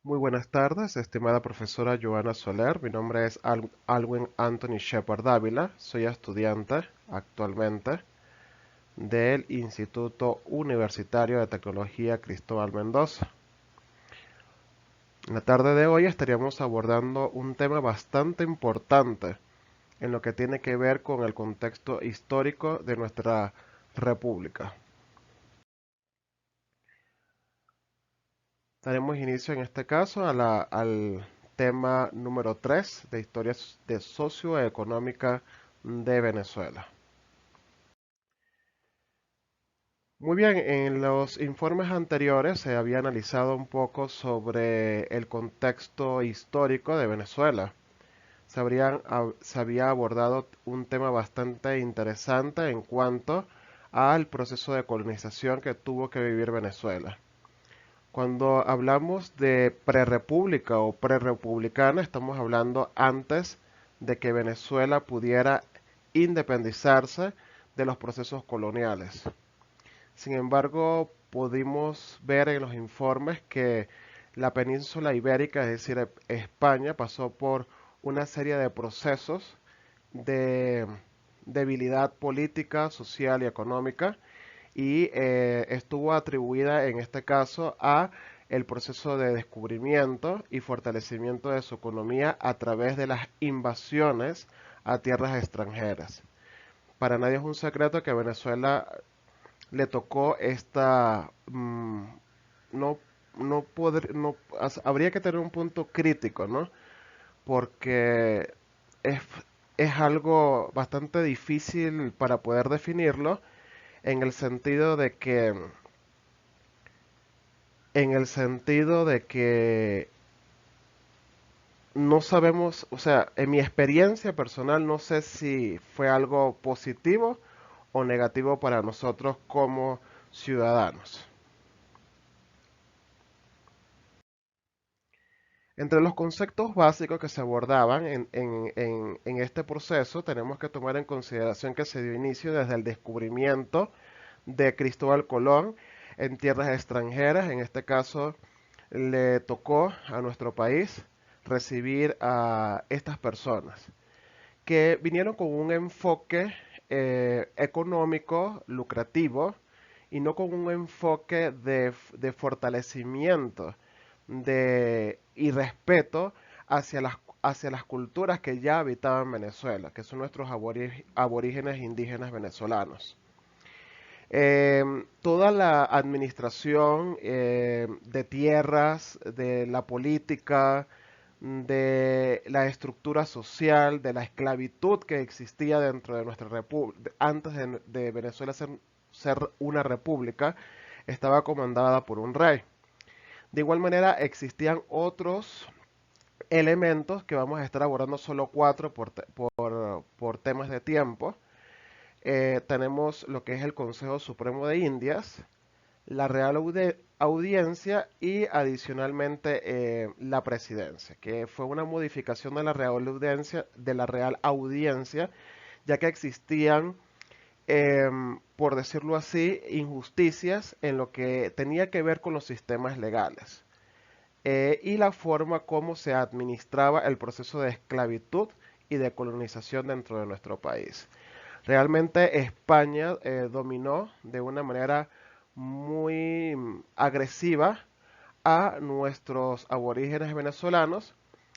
Muy buenas tardes, estimada profesora Joana Soler. Mi nombre es Alwin Anthony Shepard Dávila. Soy estudiante actualmente del Instituto Universitario de Tecnología Cristóbal Mendoza. En la tarde de hoy estaríamos abordando un tema bastante importante en lo que tiene que ver con el contexto histórico de nuestra república. Daremos inicio en este caso al tema número 3 de historia de socioeconómica de Venezuela. Muy bien, en los informes anteriores se había analizado un poco sobre el contexto histórico de Venezuela. Se había abordado un tema bastante interesante en cuanto al proceso de colonización que tuvo que vivir Venezuela. Cuando hablamos de prerrepública o prerrepublicana, estamos hablando antes de que Venezuela pudiera independizarse de los procesos coloniales. Sin embargo, pudimos ver en los informes que la península ibérica, es decir, España, pasó por una serie de procesos de debilidad política, social y económica y estuvo atribuida en este caso a el proceso de descubrimiento y fortalecimiento de su economía a través de las invasiones a tierras extranjeras. Para nadie es un secreto que a Venezuela le tocó no, habría que tener un punto crítico, ¿no? Porque es, es algo bastante difícil para poder definirlo en el sentido de que no sabemos, o sea, en mi experiencia personal no sé si fue algo positivo o negativo para nosotros como ciudadanos. Entre los conceptos básicos que se abordaban en este proceso, tenemos que tomar en consideración que se dio inicio desde el descubrimiento de Cristóbal Colón en tierras extranjeras. En este caso, le tocó a nuestro país recibir a estas personas que vinieron con un enfoque económico, lucrativo, y no con un enfoque de fortalecimiento y respeto hacia las culturas que ya habitaban Venezuela, que son nuestros aborígenes indígenas venezolanos. Toda la administración de tierras, de la política, de la estructura social, de la esclavitud que existía dentro de nuestra república, antes de Venezuela ser una república, estaba comandada por un rey. De igual manera, existían otros elementos que vamos a estar abordando solo cuatro por temas de tiempo. Tenemos lo que es el Consejo Supremo de Indias, la Real Audiencia y adicionalmente la Presidencia, que fue una modificación de la Real Audiencia, ya que existían, por decirlo así, injusticias en lo que tenía que ver con los sistemas legales y la forma como se administraba el proceso de esclavitud y de colonización dentro de nuestro país. Realmente España dominó de una manera muy agresiva a nuestros aborígenes venezolanos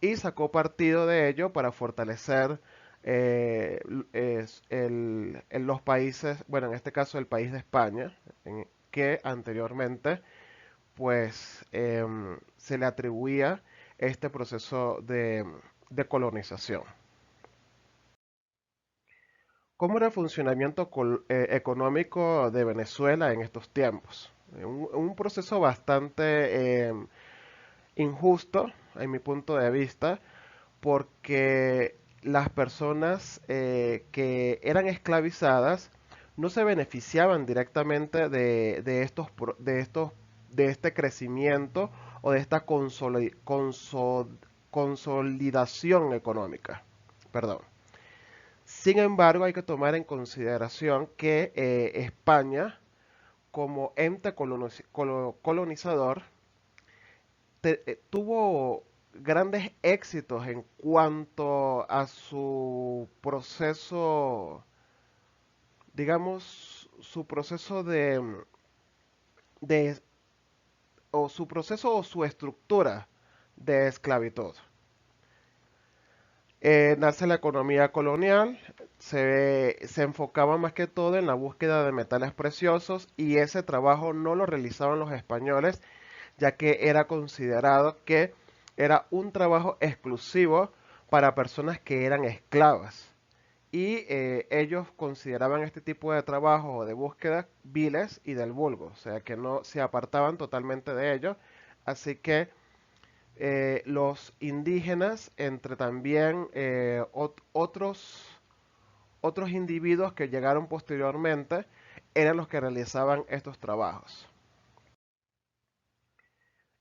y sacó partido de ello para fortalecer en los países, bueno, en este caso el país de España, que anteriormente pues se le atribuía este proceso de colonización. ¿Cómo era el funcionamiento económico de Venezuela en estos tiempos? Un proceso bastante injusto, en mi punto de vista, porque las personas que eran esclavizadas no se beneficiaban directamente de este crecimiento o de esta consolidación económica. Perdón. Sin embargo, hay que tomar en consideración que España, como ente colonizador, tuvo grandes éxitos en cuanto a su proceso, digamos, su proceso de o su proceso o su estructura de esclavitud. Nace la economía colonial, se enfocaba más que todo en la búsqueda de metales preciosos y ese trabajo no lo realizaban los españoles, ya que era considerado que era un trabajo exclusivo para personas que eran esclavas. Y ellos consideraban este tipo de trabajo o de búsqueda viles y del vulgo, o sea que no se apartaban totalmente de ello. Así que los indígenas, entre también otros individuos que llegaron posteriormente, eran los que realizaban estos trabajos.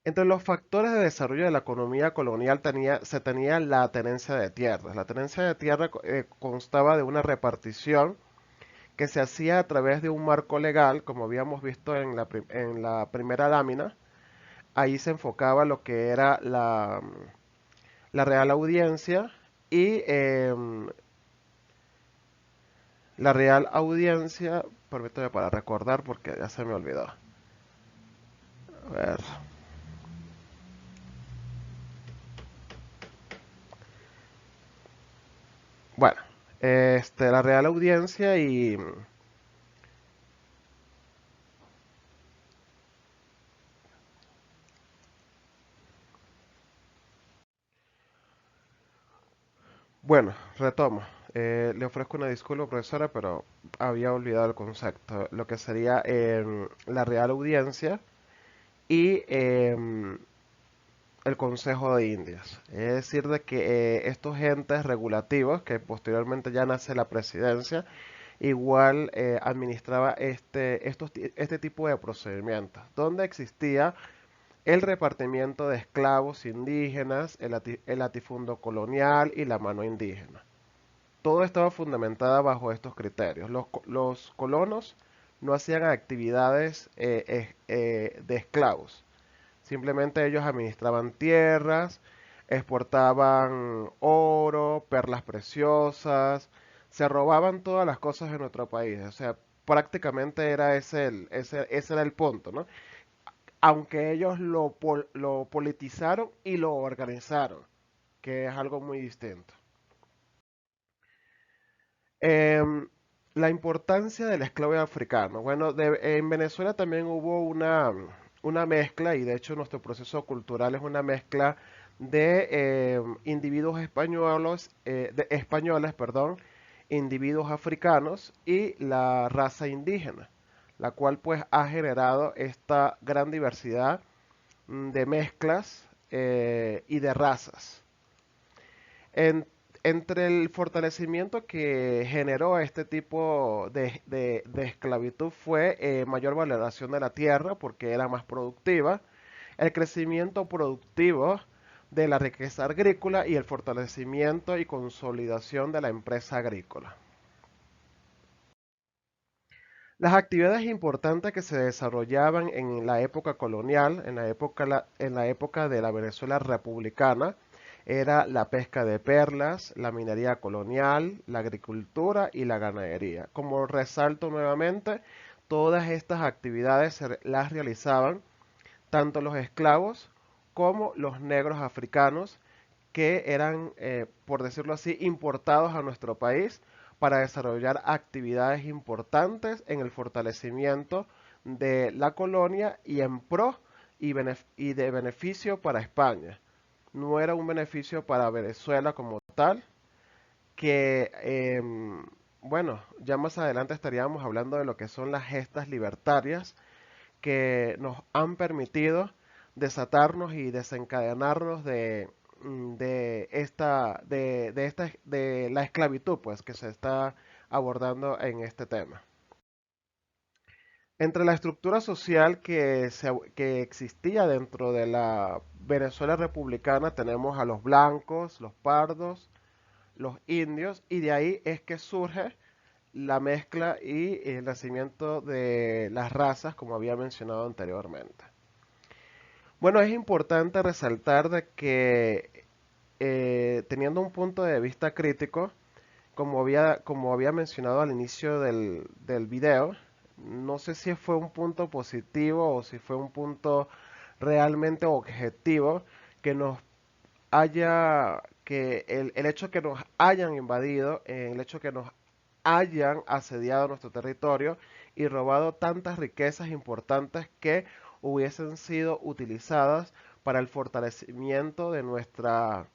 Entre los factores de desarrollo de la economía colonial se tenía la tenencia de tierras. La tenencia de tierra constaba de una repartición que se hacía a través de un marco legal, como habíamos visto en la primera lámina. Ahí se enfocaba lo que era la Real Audiencia y la Real Audiencia, permítame para recordar porque ya se me olvidó. A ver. Bueno, la Real Audiencia y bueno, retomo. Le ofrezco una disculpa, profesora, pero había olvidado el concepto. Lo que sería la Real Audiencia y el Consejo de Indias. Es decir, de que estos entes regulativos, que posteriormente ya nace la presidencia, igual administraba este tipo de procedimientos, donde existía el repartimiento de esclavos indígenas, el latifundio colonial y la mano indígena. Todo estaba fundamentada bajo estos criterios. Los colonos no hacían actividades de esclavos. Simplemente ellos administraban tierras, exportaban oro, perlas preciosas, se robaban todas las cosas de nuestro país. O sea, prácticamente era ese era el punto, ¿no? Aunque ellos lo politizaron y lo organizaron, que es algo muy distinto. Em, la importancia del esclavo africano. Bueno, en Venezuela también hubo una mezcla, y de hecho nuestro proceso cultural es una mezcla de individuos españoles, españoles, perdón, individuos africanos y la raza indígena, la cual pues ha generado esta gran diversidad de mezclas y de razas. En- Entre el fortalecimiento que generó este tipo de esclavitud fue mayor valoración de la tierra porque era más productiva, el crecimiento productivo de la riqueza agrícola y el fortalecimiento y consolidación de la empresa agrícola. Las actividades importantes que se desarrollaban en la época colonial, en la época de la Venezuela republicana, era la pesca de perlas, la minería colonial, la agricultura y la ganadería. Como resalto nuevamente, todas estas actividades las realizaban tanto los esclavos como los negros africanos que eran, por decirlo así, importados a nuestro país para desarrollar actividades importantes en el fortalecimiento de la colonia y en pro y de beneficio para España. No era un beneficio para Venezuela como tal, que, bueno, ya más adelante estaríamos hablando de lo que son las gestas libertarias que nos han permitido desatarnos y desencadenarnos de la esclavitud, pues, que se está abordando en este tema. Entre la estructura social que existía dentro de la Venezuela republicana tenemos a los blancos, los pardos, los indios, y de ahí es que surge la mezcla y el nacimiento de las razas, como había mencionado anteriormente. Bueno, es importante resaltar de que teniendo un punto de vista crítico, como había mencionado al inicio del video, no sé si fue un punto positivo o si fue un punto realmente objetivo que nos que el hecho que nos hayan invadido, el hecho que nos hayan asediado nuestro territorio y robado tantas riquezas importantes que hubiesen sido utilizadas para el fortalecimiento de nuestro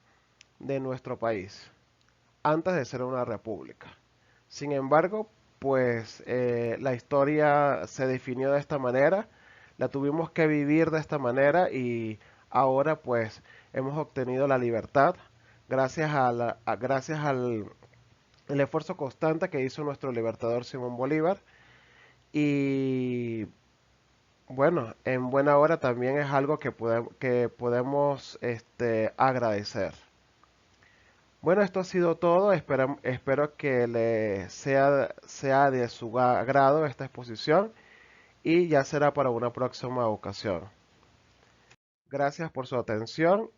país antes de ser una república. Sin embargo, pues la historia se definió de esta manera, la tuvimos que vivir de esta manera y ahora pues hemos obtenido la libertad gracias gracias al el esfuerzo constante que hizo nuestro libertador Simón Bolívar y bueno, en buena hora también es algo que podemos agradecer. Bueno, esto ha sido todo. Espero que sea de su agrado esta exposición y ya será para una próxima ocasión. Gracias por su atención.